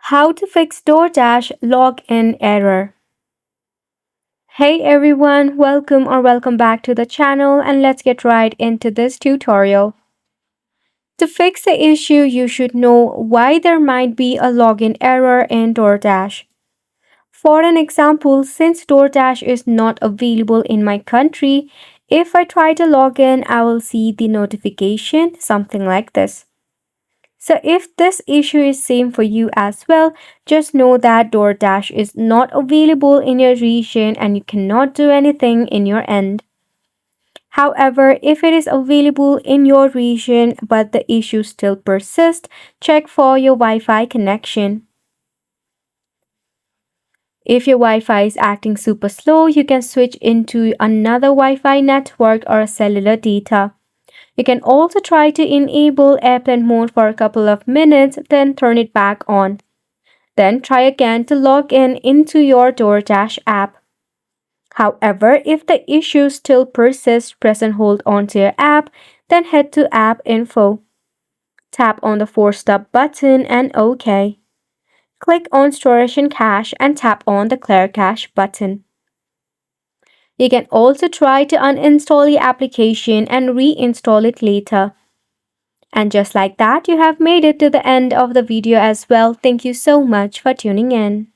How to fix DoorDash login error. Hey everyone, welcome back to the channel and let's get right into this tutorial. To fix the issue, you should know why there might be a login error in DoorDash. For an example, since DoorDash is not available in my country, if I try to log in, I will see the notification, something like this. So if this issue is same for you as well, just know that DoorDash is not available in your region and you cannot do anything in your end. However, if it is available in your region but the issue still persists, check for your Wi-Fi connection. If your Wi-Fi is acting super slow, you can switch into another Wi-Fi network or cellular data. You can also try to enable airplane mode for a couple of minutes, then turn it back on. Then try again to log in into your DoorDash app. However, if the issue still persists, press and hold onto your app, then head to App Info. Tap on the 4-stop button and OK. Click on Storage and Cache and tap on the Clear Cache button. You can also try to uninstall the application and reinstall it later. And just like that, you have made it to the end of the video as well. Thank you so much for tuning in.